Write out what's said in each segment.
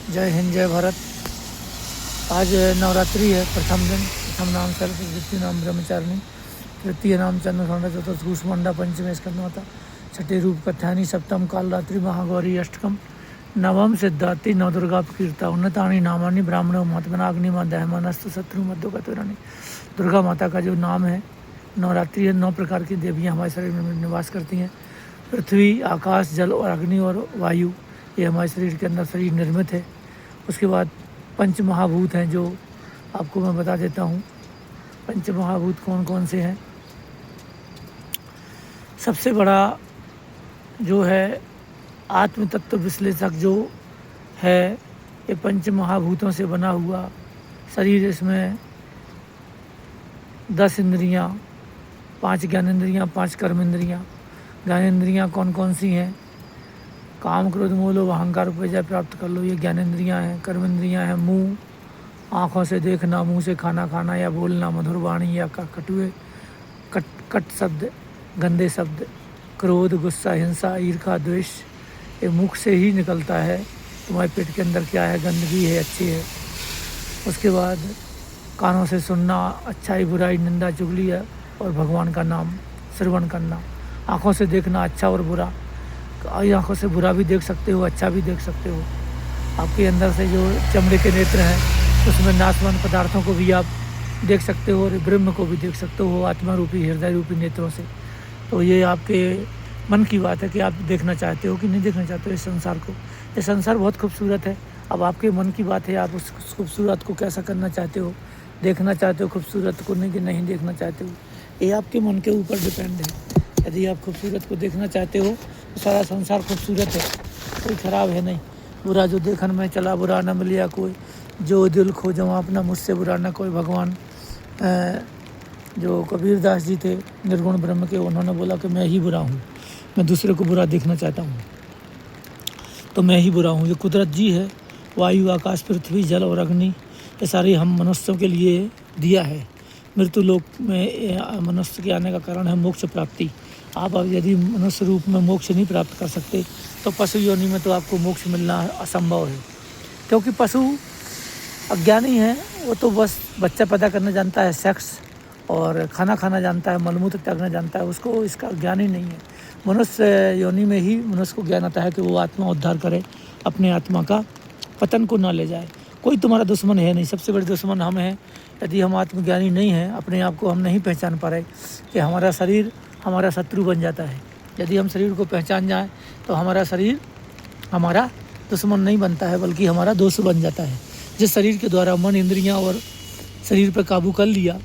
जय हिंद जय भारत। आज नवरात्रि है। प्रथम दिन, प्रथम नाम सर्प, द्वितीय नाम ब्रह्मचारिणी, तृतीय नाम चंद्रखंड, चतुर्थ कूष्मांडा, पंचम स्कंदमाता, छठे रूप कथानी, सप्तम कालरात्रि महागौरी, अष्टकम नवम सिद्धार्थी, नवदुर्गा कीर्ता, उन्नतानी नामानी, ब्राह्मण महात्मनाग्नि दहमानस्तु शत्रु मध्य कतुरानी। दुर्गा माता का जो नाम है, नवरात्रि है, 9 प्रकार की देवियाँ हमारे शरीर में निवास करती हैं। पृथ्वी, आकाश, जल और अग्नि और वायु, ये हमारे शरीर के अंदर शरीर निर्मित है। उसके बाद पंच महाभूत हैं, जो आपको मैं बता देता हूँ। पंच महाभूत कौन कौन से हैं। सबसे बड़ा जो है आत्म तत्व विश्लेषक जो है, ये पंच महाभूतों से बना हुआ शरीर। इसमें 10 इंद्रियाँ, 5 ज्ञानेंद्रियाँ, 5 कर्मेंद्रियाँ। ज्ञानेंद्रियाँ कौन कौन सी हैं? काम, क्रोध, मोह, लोभ, अहंकार को विजय प्राप्त कर लो, ये ज्ञानेंद्रियाँ हैं। कर्मेंद्रियाँ हैं मुँह, आँखों से देखना, मुँह से खाना खाना या बोलना, मधुर वाणी या कटुए कट शब्द, गंदे शब्द, क्रोध, गुस्सा, हिंसा, ईर्ष्या, द्वेष, ये मुख से ही निकलता है। तुम्हारे पेट के अंदर क्या है, गंदगी है, अच्छी है। उसके बाद कानों से सुनना, अच्छाई बुराई, निंदा चुगली है, और भगवान का नाम श्रवण करना। आँखों से देखना अच्छा और बुरा, आँखों से बुरा भी देख सकते हो, अच्छा भी देख सकते हो। आपके अंदर से जो चमड़े के नेत्र हैं, उसमें नाशवान पदार्थों को भी आप देख सकते हो, और ब्रह्म को भी देख सकते हो आत्मा रूपी, हृदय रूपी नेत्रों से। तो ये आपके मन की बात है कि आप देखना चाहते हो कि नहीं देखना चाहते हो इस संसार को। ये संसार बहुत खूबसूरत है। अब आपके मन की बात है, आप उस खूबसूरत को कैसा करना चाहते हो, देखना चाहते हो खूबसूरत को नहीं कि नहीं देखना चाहते हो, ये आपके मन के ऊपर डिपेंड है। यदि आप खूबसूरत को देखना चाहते हो तो सारा संसार खूबसूरत है, कोई ख़राब है नहीं। बुरा जो देखन में चला, बुरा न मिलिया कोई, जो दिल खोजो अपना, मुझसे बुरा न कोई। भगवान जो कबीर दास जी थे, निर्गुण ब्रह्म के, उन्होंने बोला कि मैं ही बुरा हूँ, मैं दूसरे को बुरा देखना चाहता हूँ तो मैं ही बुरा हूँ। ये कुदरत जी है, वायु, आकाश, पृथ्वी, जल और अग्नि, ये सारी हम मनुष्यों के लिए दिया है। मृत्यु लोक में मनुष्य के आने का कारण है मोक्ष प्राप्ति। आप यदि मनुष्य रूप में मोक्ष नहीं प्राप्त कर सकते तो पशु योनि में तो आपको मोक्ष मिलना असंभव है, क्योंकि पशु अज्ञानी है। वो तो बस बच्चा पैदा करना जानता है, सेक्स और खाना खाना जानता है, मलमूत्र त्यागना जानता है, उसको इसका ज्ञान ही नहीं है। मनुष्य योनि में ही मनुष्य को ज्ञान आता है कि वो आत्मा उद्धार करे, अपने आत्मा का पतन को ना ले जाए। कोई तुम्हारा दुश्मन है नहीं, सबसे बड़े दुश्मन हम हैं। यदि हम आत्मज्ञानी नहीं हैं, अपने आप को हम नहीं पहचान पा रहे, कि हमारा शरीर हमारा शत्रु बन जाता है। यदि हम शरीर को पहचान जाएं तो हमारा शरीर हमारा दुश्मन नहीं बनता है, बल्कि हमारा दोस्त बन जाता है। जिस शरीर के द्वारा मन, इंद्रियां और शरीर पर काबू कर लिया,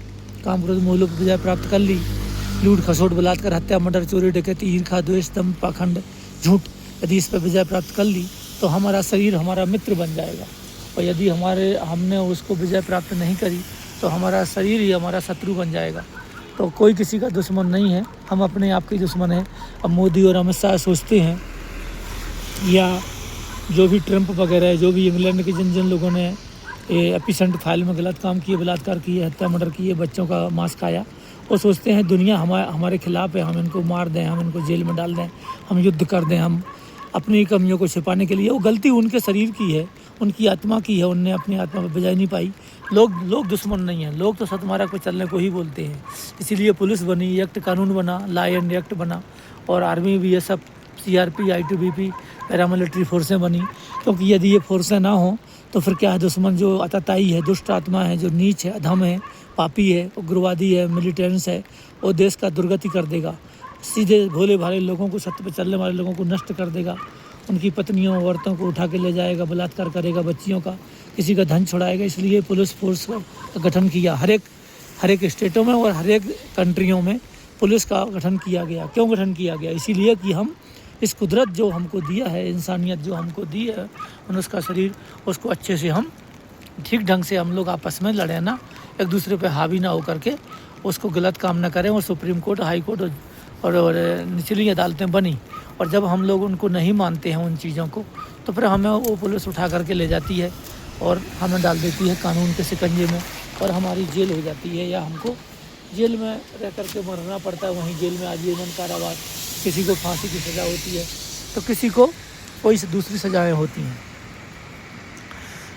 काम, क्रोध, मोह, लोभ विजय प्राप्त कर ली, लूट, खसोट, बलात्कार, हत्या, मर्डर, चोरी, डकैती, ईर्ष्या, द्वेष, दंभ, पाखंड, झूठ, यदि इस पर विजय प्राप्त कर ली तो हमारा शरीर हमारा मित्र बन जाएगा। और यदि हमने उसको विजय प्राप्त नहीं करी तो हमारा शरीर ही हमारा शत्रु बन जाएगा। तो कोई किसी का दुश्मन नहीं है, हम अपने आप के दुश्मन हैं। अब मोदी और अमित शाह सोचते हैं, या जो भी ट्रंप वगैरह है, जो भी इंग्लैंड के जिन जिन लोगों ने एपिसेंट फाइल में गलत काम किए, बलात्कार किए, हत्या, मर्डर किए, बच्चों का मांस खाया, वो सोचते हैं दुनिया हमारे खिलाफ है, हम इनको मार दें, हम इनको जेल में डाल दें, हम युद्ध कर दें, हम अपनी कमियों को छिपाने के लिए। वो गलती उनके शरीर की है, उनकी आत्मा की है, उनने अपनी आत्मा पर बजाय नहीं पाई। लोग दुश्मन नहीं हैं, लोग तो सतमारा को चलने को ही बोलते हैं। इसीलिए पुलिस बनी, एक्ट कानून बना, लॉ एंड एक्ट बना, और army, BSF, CRP, ITBP, paramilitary फोर्सें बनी। क्योंकि यदि ये फोर्सें ना हों तो फिर क्या है, दुश्मन जो अतताई है, दुष्ट आत्मा है, जो नीच है, अधम है, पापी है, उग्रवादी है, मिलिटेंट्स है, वो देश का दुर्गति कर देगा। सीधे भोले भाले लोगों को, सत्य पर चलने वाले लोगों को नष्ट कर देगा। उनकी पत्नियों, औरतों को उठा के ले जाएगा, बलात्कार करेगा, बच्चियों का, किसी का धन छुड़ाएगा। इसलिए पुलिस फोर्स का गठन किया। हर एक स्टेटों में और हर एक कंट्रियों में पुलिस का गठन किया गया। क्यों गठन किया गया? इसीलिए कि हम इस कुदरत जो हमको दिया है, इंसानियत जो हमको दी है, मनुष्य का शरीर, उसको अच्छे से हम ठीक ढंग से हम लोग आपस में लड़े ना, एक दूसरे पे हावी ना होकर के उसको गलत काम ना करें। और सुप्रीम कोर्ट, हाई कोर्ट और निचली अदालतें बनी, और जब हम लोग उनको नहीं मानते हैं उन चीज़ों को, तो फिर हमें वो पुलिस उठा करके ले जाती है और हमें डाल देती है कानून के शिकंजे में, और हमारी जेल हो जाती है, या हमको जेल में रह करके मरना पड़ता है। वहीं जेल में आजीवन कारावास, किसी को फांसी की सज़ा होती है, तो किसी को कोई दूसरी सज़ाएँ होती हैं।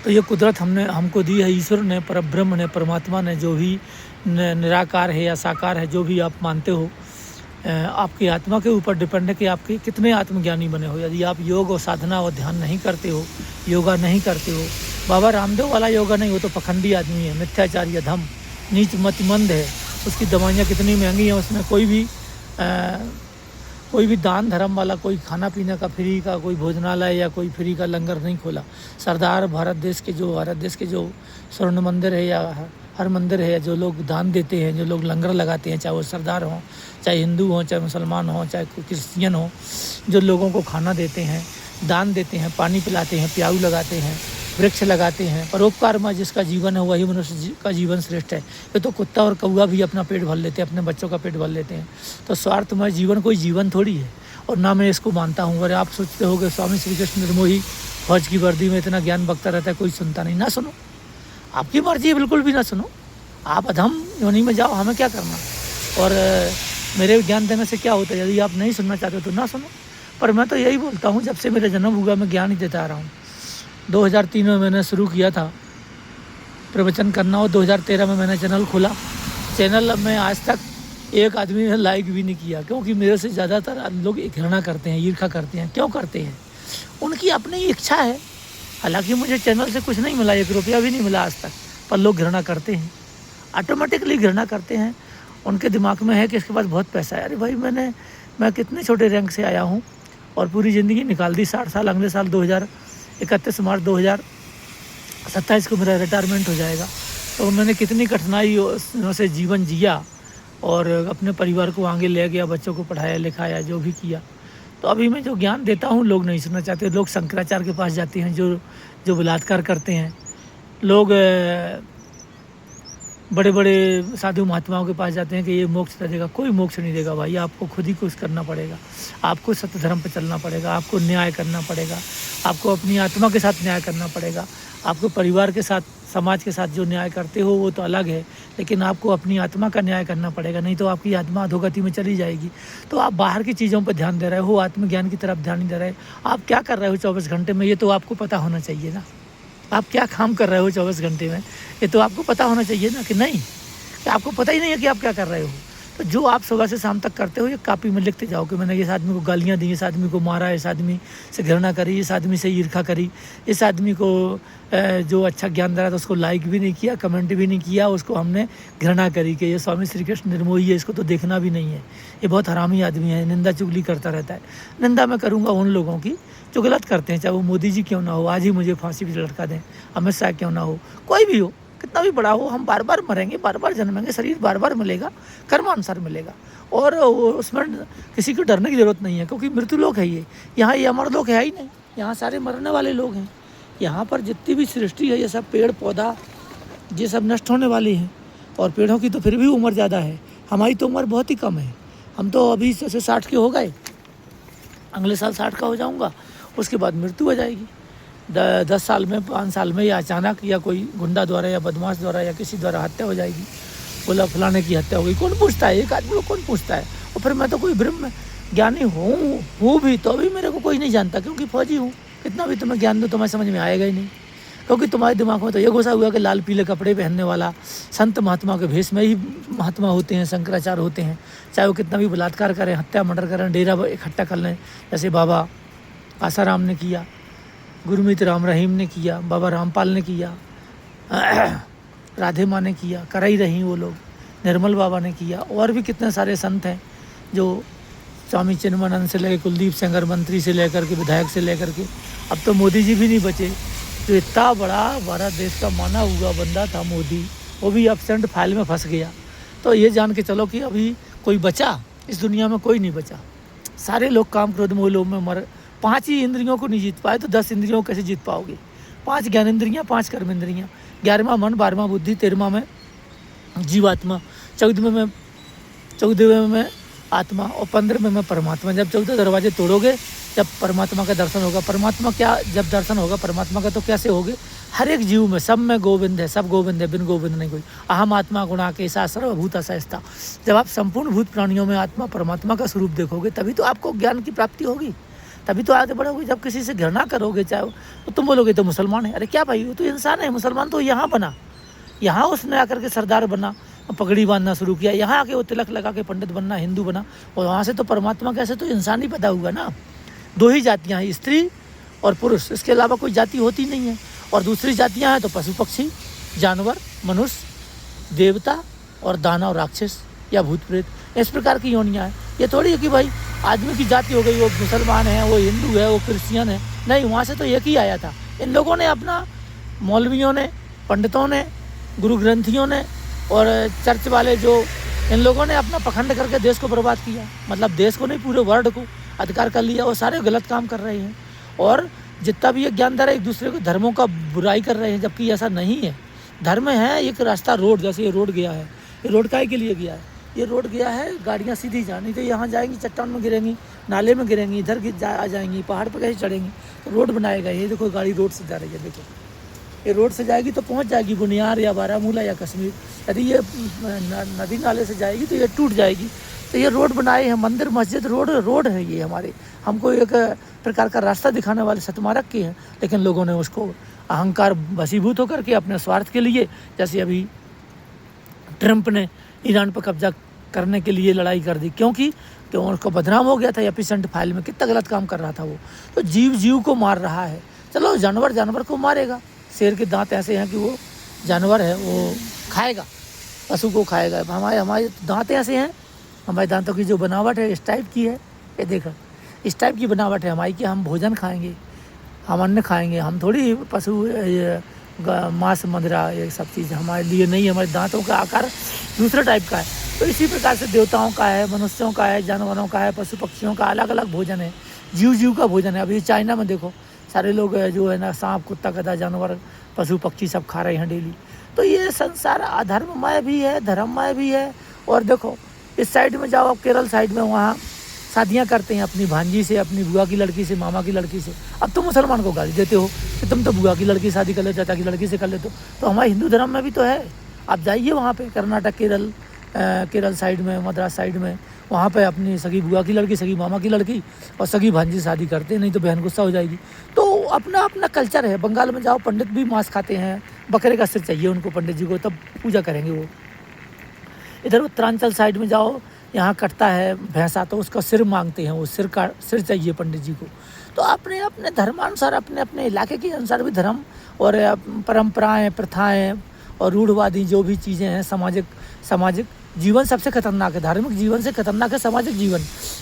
तो ये कुदरत हमको दी है ईश्वर ने, परब्रह्म ने, परमात्मा ने, जो भी निराकार है या साकार है, जो भी आप मानते हो, आपकी आत्मा के ऊपर डिपेंड है कि आपके कितने आत्मज्ञानी बने हो। यदि आप योग और साधना और ध्यान नहीं करते हो, योगा नहीं करते हो, बाबा रामदेव वाला योगा नहीं हो तो पखंडी आदमी है, मिथ्याचारी, अधम, नीच मतिमंद है। उसकी दवाइयाँ कितनी महंगी हैं, उसमें कोई भी दान धर्म वाला, कोई खाना पीने का फ्री का कोई भोजनालय या कोई फ्री का लंगर नहीं खोला। सरदार भारत देश के जो स्वर्ण मंदिर है या हर मंदिर है, जो लोग दान देते हैं, जो लोग लंगर लगाते हैं, चाहे वो सरदार हों, चाहे हिंदू हों, चाहे मुसलमान हों, चाहे क्रिश्चियन हों, जो लोगों को खाना देते हैं, दान देते हैं, पानी पिलाते हैं, प्याऊ लगाते हैं, वृक्ष लगाते हैं, परोपकार में जिसका जीवन है वही मनुष्य का जीवन श्रेष्ठ है। ये तो कुत्ता और कौवा भी अपना पेट भर लेते हैं, अपने बच्चों का पेट भर लेते हैं। तो स्वार्थमय जीवन कोई जीवन थोड़ी है, और ना मैं इसको मानता हूँ। अगर आप सोचते हो कि स्वामी श्री कृष्ण निर्मोही फौज की वर्दी में इतना ज्ञान बकता रहता है, कोई सुनता नहीं, ना सुनो, आपकी मर्जी है, बिल्कुल भी ना सुनो। आप अधम योनि में जाओ, हमें क्या करना। और मेरे ज्ञान देने से क्या होता है, यदि आप नहीं सुनना चाहते हो तो ना सुनो। पर मैं तो यही बोलता हूँ, जब से मेरा जन्म हुआ मैं ज्ञान ही देता आ रहा हूँ। 2003 में मैंने शुरू किया था प्रवचन करना, और 2013 में मैंने चैनल खोला। चैनल में आज तक एक आदमी ने लाइक भी नहीं किया, क्योंकि मेरे से ज़्यादातर लोग घृणा करते हैं, ईर्ष्या करते हैं। क्यों करते हैं? उनकी अपनी इच्छा है। हालांकि मुझे चैनल से कुछ नहीं मिला, 1 रुपया भी नहीं मिला आज तक, पर लोग घृणा करते हैं, ऑटोमेटिकली घृणा करते हैं। उनके दिमाग में है कि इसके पास बहुत पैसा है। अरे भाई, मैं कितने छोटे रैंक से आया हूँ और पूरी ज़िंदगी निकाल दी, 60 साल। अगले साल 31 मार्च 2027 को मेरा रिटायरमेंट हो जाएगा। तो मैंने कितनी कठिनाइयों से जीवन जिया और अपने परिवार को आगे ले गया, बच्चों को पढ़ाया लिखाया, जो भी किया। तो अभी मैं जो ज्ञान देता हूँ लोग नहीं सुनना चाहते। लोग शंकराचार्य के पास जाते हैं, जो बलात्कार करते हैं। लोग बड़े बड़े साधु महात्माओं के पास जाते हैं कि ये मोक्ष देगा। कोई मोक्ष नहीं देगा भाई, आपको खुद ही कुछ करना पड़ेगा। आपको सत्य धर्म पर चलना पड़ेगा, आपको न्याय करना पड़ेगा, आपको अपनी आत्मा के साथ न्याय करना पड़ेगा। आपको परिवार के साथ, समाज के साथ जो न्याय करते हो वो तो अलग है, लेकिन आपको अपनी आत्मा का न्याय करना पड़ेगा, नहीं तो आपकी आत्मा अधोगति में चली जाएगी। तो आप बाहर की चीज़ों पर ध्यान दे रहे हो, आत्मज्ञान की तरफ ध्यान नहीं दे रहे। आप क्या कर रहे हो 24 घंटे में, ये तो आपको पता होना चाहिए ना। आप क्या काम कर रहे हो 24 घंटे में, ये तो आपको पता होना चाहिए ना। कि नहीं, कि आपको पता ही नहीं है कि आप क्या कर रहे हो। तो जो आप सुबह से शाम तक करते हो, ये कापी में लिखते जाओ कि मैंने इस आदमी को गालियाँ दी, इस आदमी को मारा, इस आदमी से घृणा करी, इस आदमी से ईर्ष्या करी, इस आदमी को जो अच्छा ज्ञान दे रहा था उसको लाइक भी नहीं किया, कमेंट भी नहीं किया, उसको हमने घृणा करी कि ये स्वामी श्री कृष्ण निर्मोही है, इसको तो देखना भी नहीं है, ये बहुत हरामी आदमी है, निंदा चुगली करता रहता है। निंदा मैं करूँगा उन लोगों की जो गलत करते हैं, चाहे वो मोदी जी क्यों ना हो, आज ही मुझे फांसी भी लटका दें, अमित शाह क्यों ना हो, कोई भी हो, कितना भी बड़ा हो, हम बार बार मरेंगे, बार बार जन्मेंगे, शरीर बार बार मिलेगा, कर्मानुसार मिलेगा। और उसमें किसी को डरने की ज़रूरत नहीं है, क्योंकि मृत्यु लोक है ये। यहाँ ये अमर लोक है ही नहीं, यहाँ सारे मरने वाले लोग हैं। यहाँ पर जितनी भी सृष्टि है, ये सब पेड़ पौधा, ये सब नष्ट होने वाली हैं। और पेड़ों की तो फिर भी उम्र ज़्यादा है, हमारी तो उम्र बहुत ही कम है। हम तो अभी जैसे 60 के हो गए, अगले साल 60 का हो जाऊँगा, उसके बाद मृत्यु हो जाएगी। 10 साल में, 5 साल में, या अचानक, या कोई गुंडा द्वारा या बदमाश द्वारा या किसी द्वारा हत्या हो जाएगी। बोला फलाने की हत्या हो गई, कौन पूछता है? एक आदमी को कौन पूछता है? और फिर मैं तो कोई ब्रह्म ज्ञानी हूँ भी, तो अभी मेरे को कोई नहीं जानता, क्योंकि फौजी हूँ। कितना भी तुम्हें ज्ञान दो, तुम्हें समझ में आएगा ही नहीं, क्योंकि तुम्हारे दिमाग में तो ये घुसा हुआ कि लाल पीले कपड़े पहनने वाला संत महात्मा के भेष में ही महात्मा होते हैं, शंकराचार्य होते हैं। चाहे वो कितना भी बलात्कार करें, हत्या मर्डर करें, डेरा इकट्ठा कर लें, जैसे बाबा आसाराम ने किया, गुरमीत राम रहीम ने किया, बाबा रामपाल ने किया, राधे माँ ने किया, कर ही रही वो लोग, निर्मल बाबा ने किया, और भी कितने सारे संत हैं जो स्वामी चिन्मयानंद से लेकर कुलदीप सेंगर, मंत्री से लेकर के विधायक से लेकर के, अब तो मोदी जी भी नहीं बचे। जो इतना बड़ा भारत देश का माना हुआ बंदा था मोदी, वो भी एब्सेंट फाइल में फंस गया। तो ये जान के चलो कि अभी कोई बचा इस दुनिया में, कोई नहीं बचा। सारे लोग काम क्रोध मोह में मर। 5 ही इंद्रियों को नहीं जीत पाए तो 10 इंद्रियों को कैसे जीत पाओगे? 5 ज्ञानेंद्रियाँ, 5 कर्म इंद्रियाँ, 11वां मन, 12वां बुद्धि, 13वां में जीवात्मा, 14वें में आत्मा और 15वें में परमात्मा। जब 14 दरवाजे तोड़ोगे, जब परमात्मा का दर्शन होगा। परमात्मा क्या, जब दर्शन होगा परमात्मा का, तो कैसे होगे? हर एक जीव में, सब में गोविंद है, सब गोविंद है, बिन गोविंद नहीं कोई। अहम आत्मा गुणाकेशा सर्वभूत असहस्ता। जब आप संपूर्ण भूत प्राणियों में आत्मा परमात्मा का स्वरूप देखोगे, तभी तो आपको ज्ञान की प्राप्ति होगी। तभी तो आगे बढ़ोगे। जब किसी से घृणा करोगे चाहे तो तुम बोलोगे तो मुसलमान है। अरे क्या भाई, वो तो इंसान है। मुसलमान तो यहाँ बना, यहाँ उसने आकर के सरदार बना, पगड़ी बांधना शुरू किया, यहाँ आके वो तिलक लगा के पंडित बनना, हिंदू बना, और वहाँ से तो परमात्मा कैसे, तो इंसान ही पैदा हुआ ना। दो ही जातियाँ हैं, स्त्री और पुरुष, इसके अलावा कोई जाति होती नहीं है। और दूसरी जातियाँ हैं तो पशु पक्षी, जानवर, मनुष्य, देवता और दानव, राक्षस या भूत प्रेत, इस प्रकार की योनियाँ हैं। ये थोड़ी है कि भाई आदमी की जाति हो गई, वो मुसलमान है, वो हिंदू है, वो क्रिश्चियन है, नहीं, वहाँ से तो एक ही आया था। इन लोगों ने अपना, मौलवियों ने, पंडितों ने, गुरु ग्रंथियों ने और चर्च वाले, जो इन लोगों ने अपना पखंड करके देश को बर्बाद किया। मतलब देश को नहीं, पूरे वर्ल्ड को अधिकार कर लिया। वो सारे गलत काम कर रहे हैं। और जितना भी ये ज्ञानदार है, एक दूसरे को धर्मों का बुराई कर रहे हैं, जबकि ऐसा नहीं है। धर्म है एक रास्ता, रोड, जैसे ये रोड गया है, ये रोड काहे के लिए गया है? ये रोड गया है गाड़ियाँ सीधी जानी, तो यहाँ जाएंगी चट्टान में गिरेंगी, नाले में गिरेंगी, इधर आ जाएंगी, पहाड़ पर कैसे चढ़ेंगी? तो रोड बनाएगा। ये देखो गाड़ी रोड से जा रही है, देखो ये रोड से जाएगी तो पहुँच जाएगी बुनियार या बारामूला या कश्मीर। यदि ये नदी नाले से जाएगी तो ये टूट जाएगी। तो ये रोड बनाए हैं, मंदिर मस्जिद रोड है ये हमारे। हमको एक प्रकार का रास्ता दिखाने वाले सतमार्ग के हैं, लेकिन लोगों ने उसको अहंकार वशीभूत होकर के अपने स्वार्थ के लिए, जैसे अभी ट्रंप ने ईरान पर कब्जा करने के लिए लड़ाई कर दी, क्योंकि उसको बदनाम हो गया था एपिसेंट फाइल में, कितना गलत काम कर रहा था वो। तो जीव को मार रहा है। चलो जानवर को मारेगा, शेर के दांत ऐसे हैं कि वो जानवर है, वो खाएगा, पशु को खाएगा। हमारे दांत ऐसे हैं, हमारे दांतों की जो बनावट है इस टाइप की है, ये देखो इस टाइप की बनावट है हमारी, कि हम भोजन खाएंगे, हम अन्न खाएंगे, हम थोड़ी पशु मांस मदिरा ये सब चीज़ हमारे लिए नहीं है। हमारे दांतों का आकार दूसरे टाइप का है। तो इसी प्रकार से देवताओं का है, मनुष्यों का है, जानवरों का है, पशु पक्षियों का अलग अलग भोजन है, जीव का भोजन है। अभी चाइना में देखो सारे लोग जो है ना, सांप, कुत्ता, गधा, जानवर, पशु पक्षी सब खा रहे हैं डेली। तो ये संसार अधर्ममय भी है, धर्ममय भी है। और देखो इस साइड में जाओ, केरल साइड में, वहाँ शादियाँ करते हैं अपनी भांजी से, अपनी बुआ की लड़की से, मामा की लड़की से। अब तुम मुसलमान को गाली देते हो कि तुम तो बुआ की लड़की शादी कर लेते, चाचा की लड़की से कर लेते हो। तो हमारे हिंदू धर्म में भी तो है। आप जाइए वहाँ पे कर्नाटक, केरल साइड में, मद्रास साइड में, वहाँ पे अपनी सगी बुआ की लड़की, सगी मामा की लड़की और सगी भांजी शादी करते हैं, नहीं तो बहन गुस्सा हो जाएगी। तो अपना अपना कल्चर है। बंगाल में जाओ, पंडित भी मांस खाते हैं, बकरे का सिर चाहिए उनको पंडित जी को, तब पूजा करेंगे वो। इधर उत्तरांचल साइड में जाओ, यहाँ कटता है भैंसा, तो उसका सिर मांगते हैं, वो सिर चाहिए पंडित जी को। तो अपने अपने धर्मानुसार, अपने अपने इलाके के अनुसार भी धर्म और परंपराएं, प्रथाएं और रूढ़वादी जो भी चीज़ें हैं, सामाजिक जीवन सबसे खतरनाक है। धार्मिक जीवन से खतरनाक है सामाजिक जीवन,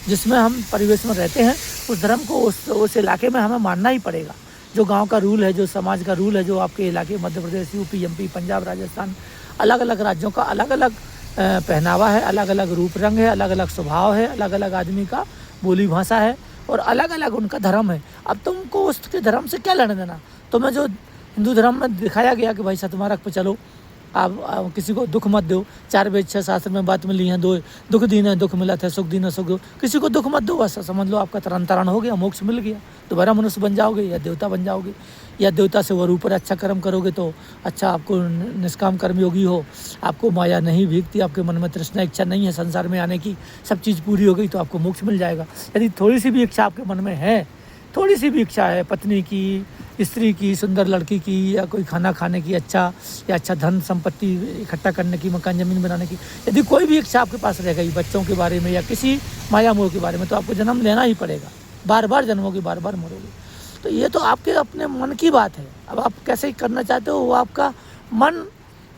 जिसमें हम परिवेश में रहते हैं। उस धर्म को उस इलाके में हमें मानना ही पड़ेगा। जो गांव का रूल है, जो समाज का रूल है, जो आपके इलाके, मध्य प्रदेश, यूपी, एमपी, पंजाब, राजस्थान, अलग अलग राज्यों का अलग अलग पहनावा है, अलग अलग रूप रंग है, अलग अलग स्वभाव है, अलग अलग आदमी का बोली भाषा है और अलग अलग उनका धर्म है। अब तुमको उसके धर्म से क्या लेना देना? तुम्हें जो हिंदू धर्म में दिखाया गया कि भाई सतमार्ग पे चलो, आप किसी को दुख मत दो। 4 वेद 6 शास्त्र में बात मिली है, 2 दुख दीन है, दुख मिला था, सुख दीन है, सुख दो। किसी को दुख मत दो, बस समझ लो आपका तरन तारण हो गया, मोक्ष मिल गया, दोबारा मनुष्य बन जाओगे या देवता बन जाओगे। या देवता से और ऊपर अच्छा कर्म करोगे तो अच्छा, आपको निष्काम कर्मयोगी हो, आपको माया नहीं भीगती, आपके मन में तृष्णा इच्छा नहीं है संसार में आने की, सब चीज़ पूरी हो गई तो आपको मोक्ष मिल जाएगा। यदि थोड़ी सी भी इच्छा आपके मन में है, थोड़ी सी भी इच्छा है, पत्नी की, स्त्री की, सुंदर लड़की की, या कोई खाना खाने की, अच्छा या अच्छा धन संपत्ति इकट्ठा करने की, मकान ज़मीन बनाने की, यदि कोई भी इच्छा आपके पास रह गई बच्चों के बारे में या किसी माया मोह के बारे में, तो आपको जन्म लेना ही पड़ेगा। बार बार जन्मोगे, बार बार मरोगे। तो ये तो आपके अपने मन की बात है। अब आप कैसे करना चाहते हो, वो आपका मन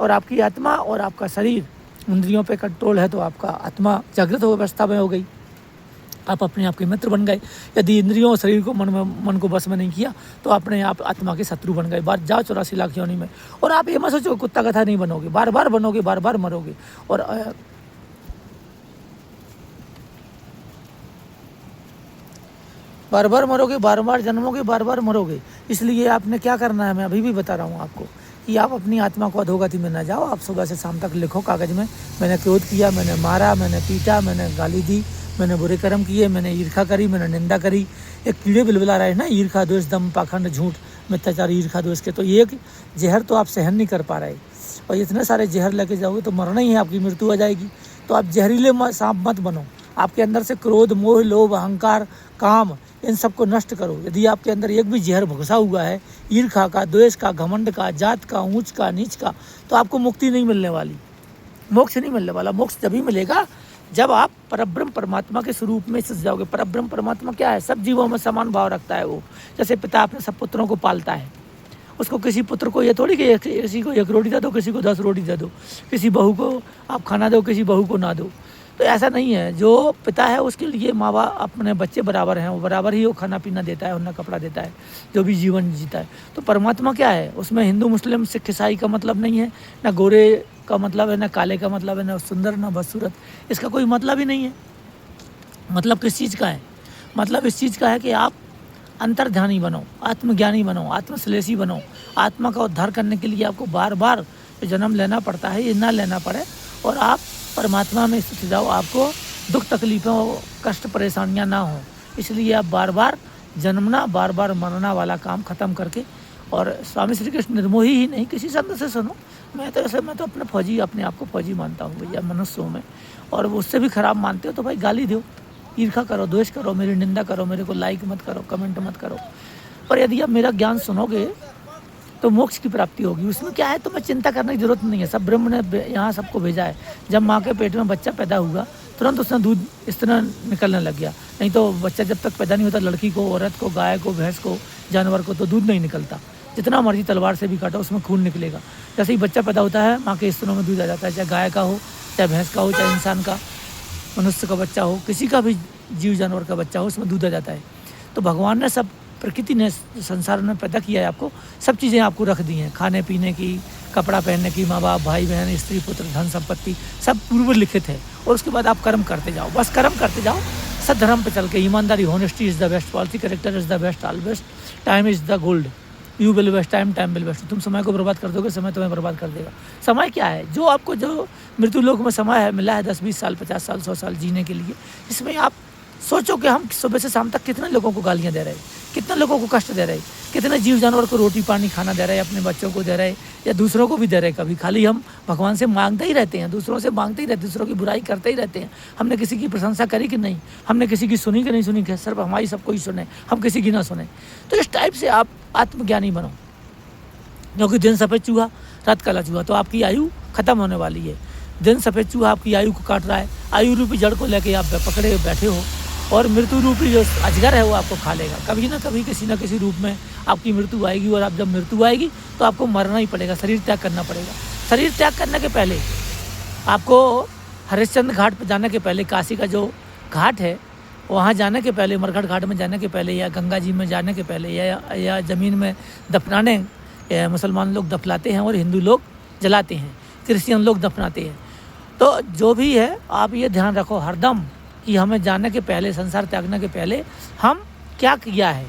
और आपकी आत्मा और आपका शरीर, इंद्रियों पे कंट्रोल है तो आपका आत्मा जागृत अवस्था में हो गई, आप अपने आप के मित्र बन गए। यदि इंद्रियों और शरीर को मन को बस में नहीं किया तो अपने आप आत्मा के शत्रु बन गए। बात जाओ 84 लाख योनि में। और आप ये मत सोचो कुत्ता कथा नहीं बनोगे, बार बार बनोगे, बार बार मरोगे। और बार बार मरोगे, बार बार जन्मोगे, बार बार मरोगे। इसलिए आपने क्या करना है, मैं अभी भी बता रहा हूँ आपको, कि आप अपनी आत्मा को अधोगति में न जाओ। आप सुबह से शाम तक लिखो कागज़ में, मैंने क्रोध किया, मैंने मारा, मैंने पीटा, मैंने गाली दी, मैंने बुरे कर्म किए, मैंने ईर्खा करी, मैंने निंदा करी। एक कीड़े बिलबिला रहे हैं ना, ईर्खा, द्वेष, दम, पाखंड, झूठ, मिथ्याचार, ईर्खा, द्वेष के। तो ये जहर तो आप सहन नहीं कर पा रहे, और इतने सारे जहर लेके जाओगे तो मरना ही है, आपकी मृत्यु हो जाएगी। तो आप जहरीले सांप मत बनो, आपके अंदर से क्रोध, मोह, लोभ, अहंकार, काम, इन सबको नष्ट करो। यदि आपके अंदर एक भी जहर घुसा हुआ है, ईर्ष्या का, द्वेष का, घमंड का, जात का, ऊंच का, नीच का, तो आपको मुक्ति नहीं मिलने वाली, मोक्ष नहीं मिलने वाला। मोक्ष तभी मिलेगा जब आप परब्रह्म परमात्मा के स्वरूप में सज जाओगे। परब्रह्म परमात्मा क्या है? सब जीवों में समान भाव रखता है वो। जैसे पिता अपने सब पुत्रों को पालता है, उसको किसी पुत्र को ये थोड़ी कि किसी को 1 रोटी दे दो, किसी को 10 रोटी दे दो, किसी बहू को आप खाना दो, किसी बहू को ना दो। तो ऐसा नहीं है। जो पिता है उसके लिए माँ बाप अपने बच्चे बराबर हैं, वो बराबर ही वो खाना पीना देता है, उन्हें कपड़ा देता है, जो भी जीवन जीता है। तो परमात्मा क्या है? उसमें हिंदू, मुस्लिम, सिख, ईसाई का मतलब नहीं है, ना गोरे का मतलब है, ना काले का मतलब है, ना सुंदर, ना बदसूरत। इसका कोई मतलब ही नहीं है। मतलब किस चीज़ का है? मतलब इस चीज़ का है कि आप अंतर्ध्यानी बनो, आत्मज्ञानी बनो, आत्मश्लेषी बनो। आत्मा का उद्धार करने के लिए आपको बार बार जन्म लेना पड़ता है, ये ना लेना पड़े और आप परमात्मा में स्थित जाओ, आपको दुख तकलीफ़ों, कष्ट, परेशानियां ना हो। इसलिए आप बार बार जन्मना, बार बार मरना वाला काम ख़त्म करके, और स्वामी श्री कृष्ण निर्मोही ही नहीं, किसी संत से सुनो। मैं तो अपने आप को फौजी मानता हूँ भैया, मनुष्य हूँ मैं। और उससे भी ख़राब मानते हो तो भाई गाली दो, ईर्ष्या करो, द्वेष करो, मेरी निंदा करो, मेरे को लाइक मत करो, कमेंट मत करो। पर यदि आप मेरा ज्ञान सुनोगे तो मोक्ष की प्राप्ति होगी। उसमें क्या है, तुम्हें चिंता करने की जरूरत नहीं है। सब ब्रह्म ने यहाँ सबको भेजा है। जब माँ के पेट में बच्चा पैदा हुआ तुरंत उसने दूध इस तरह निकलने लग गया। नहीं तो बच्चा जब तक पैदा नहीं होता, लड़की को, औरत को, गाय को, भैंस को, जानवर को, तो दूध नहीं निकलता। जितना मर्जी तलवार से भी काटो उसमें खून निकलेगा। जैसे ही बच्चा पैदा होता है माँ के स्तनों में दूध आ जाता है, चाहे गाय का हो, चाहे भैंस का हो, चाहे इंसान का, मनुष्य का बच्चा हो, किसी का भी जीव जानवर का बच्चा हो, उसमें दूध आ जाता है। तो भगवान ने सब, प्रकृति ने संसार में पैदा किया है आपको, सब चीज़ें आपको रख दी हैं, खाने पीने की, कपड़ा पहनने की, माँ बाप, भाई बहन, स्त्री पुत्र, धन संपत्ति, सब पूर्व लिखित है। और उसके बाद आप कर्म करते जाओ, बस कर्म करते जाओ, सद्धर्म पे चल के। ईमानदारी, honesty is the best policy, character is the best all best, time is the gold, you will waste time, time will waste. तुम समय को बर्बाद कर दोगे, समय तुम्हें बर्बाद कर देगा। समय क्या है? जो आपको, जो मृत्यु लोक में समय है मिला है 10, 20 साल, 50 साल, 100 साल जीने के लिए, इसमें आप सोचो कि हम सुबह से शाम तक कितने लोगों को गालियाँ दे रहे हैं, कितने लोगों को कष्ट दे रहे हैं, कितने जीव जानवर को रोटी पानी खाना दे रहे हैं, अपने बच्चों को दे रहे हैं, या दूसरों को भी दे रहे हैं। कभी खाली हम भगवान से मांगते ही रहते हैं, दूसरों से मांगते ही रहते हैं, दूसरों की बुराई करते ही रहते हैं। हमने किसी की प्रशंसा करी कि नहीं? हमने किसी की सुनी कि नहीं सुनी? कि सिर्फ हमारी सबको ही सुने, हम किसी की ना सुने। तो इस टाइप से आप आत्मज्ञानी बनो, क्योंकि दिन सफ़ेद चूहा, रात काला चूहा, तो आपकी आयु खत्म होने वाली है। दिन सफ़ेद चूहा आपकी आयु को काट रहा है, आयु रूपी जड़ को लेके आप पकड़े बैठे हो, और मृत्यु रूपी जो अजगर है वो आपको खा लेगा। कभी ना कभी, किसी न किसी रूप में आपकी मृत्यु आएगी, और आप जब मृत्यु आएगी तो आपको मरना ही पड़ेगा, शरीर त्याग करना पड़ेगा। शरीर त्याग करने के पहले आपको हरिश्चंद्र घाट पर जाने के पहले, काशी का जो घाट है वहाँ जाने के पहले, मरघट घाट में जाने के पहले, या गंगा जी में जाने के पहले, या ज़मीन में दफनाने, मुसलमान लोग दफनाते हैं और हिंदू लोग जलाते हैं, क्रिश्चियन लोग दफनाते हैं। तो जो भी है आप ये ध्यान रखो हरदम कि हमें जाने के पहले, संसार त्यागने के पहले हम क्या किया है।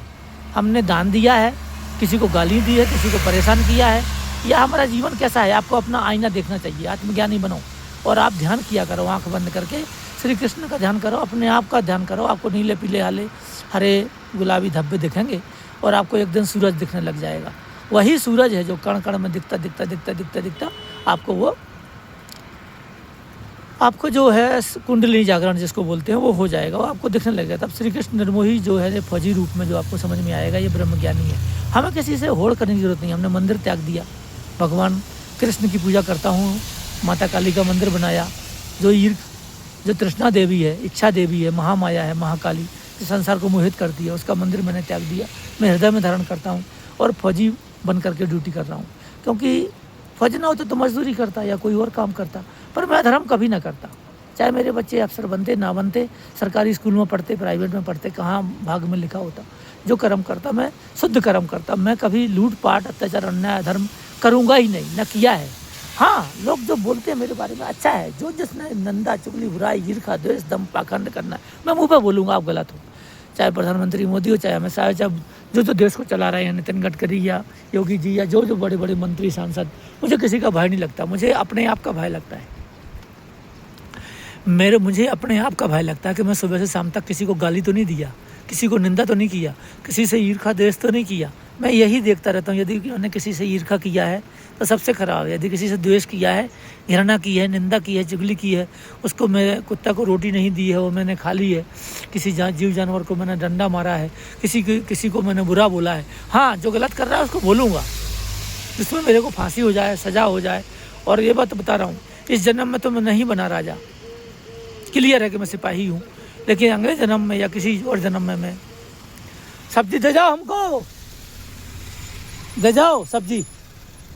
हमने दान दिया है, किसी को गाली दी है, किसी को परेशान किया है, या हमारा जीवन कैसा है। आपको अपना आईना देखना चाहिए। आत्मज्ञानी बनो और आप ध्यान किया करो, आंख बंद करके श्री कृष्ण का ध्यान करो, अपने आप का ध्यान करो। आपको नीले पीले हरे गुलाबी धब्बे दिखेंगे, और आपको एक दिन सूरज दिखने लग जाएगा। वही सूरज है जो कण कण में दिखता दिखता दिखता दिखता दिखता आपको जो है कुंडली जागरण जिसको बोलते हैं वो हो जाएगा, वो आपको दिखने लगेगा। तब श्री कृष्ण निर्मोही जो है फौजी रूप में जो आपको समझ में आएगा, ये ब्रह्मज्ञानी है। हमें किसी से होड़ करने की जरूरत नहीं। हमने मंदिर त्याग दिया, भगवान कृष्ण की पूजा करता हूँ, माता काली का मंदिर बनाया। जो तृष्णा देवी है, इच्छा देवी है, महामाया है, महाकाली जो संसार को मोहित करती है, उसका मंदिर मैंने त्याग दिया। मैं हृदय में धारण करता हूँ और फौजी बन करके ड्यूटी कर रहा हूँ। क्योंकि फौज ना होता तो मजदूरी करता या कोई और काम करता, पर मैं धर्म कभी ना करता। चाहे मेरे बच्चे अफसर बनते ना बनते, सरकारी स्कूल में पढ़ते, प्राइवेट में पढ़ते, कहाँ भाग में लिखा होता। जो कर्म करता मैं शुद्ध कर्म करता। मैं कभी लूट पाट, अत्याचार, अन्याय, अधर्म करूँगा ही नहीं, न किया है। हाँ, लोग जो बोलते हैं मेरे बारे में अच्छा है, जो जिसने निंदा, चुगली, बुराई, ईर्ष्या, द्वेष, दम, पाखंड करना है, मैं मुँह पे बोलूँगा आप गलत हो। चाहे प्रधानमंत्री मोदी हो, चाहे अमित शाह, जब जो देश को चला रहे हैं, नितिन गडकरी या योगी जी, या जो बड़े बड़े मंत्री, सांसद, मुझे किसी का भय नहीं लगता। मुझे अपने आप का भय लगता है। मुझे अपने आप का भय लगता है कि मैं सुबह से शाम तक किसी को गाली तो नहीं दिया, किसी को निंदा तो नहीं किया, किसी से ईर्ष्या द्वेष तो नहीं किया, मैं यही देखता रहता हूँ, यदि उन्होंने किसी से ईर्ष्या किया है तो सबसे खराब है, यदि किसी से द्वेष किया है, घृणा की है, निंदा की है, चुगली की है, उसको मैं कुत्ता को रोटी नहीं दी है वो मैंने खा ली है, किसी जीव जानवर को मैंने डंडा मारा है, किसी को मैंने बुरा बोला है, हाँ जो गलत कर रहा है उसको बोलूँगा, जिसमें मेरे को फांसी हो जाए, सज़ा हो जाए। और ये बात बता रहा हूँ, इस जन्म में तो मैं नहीं बना राजा, क्लियर है कि मैं सिपाही हूँ, लेकिन अगले जन्म में या किसी और जन्म में मैं सब्जी दे जाओ, हमको दे जाओ सब्जी।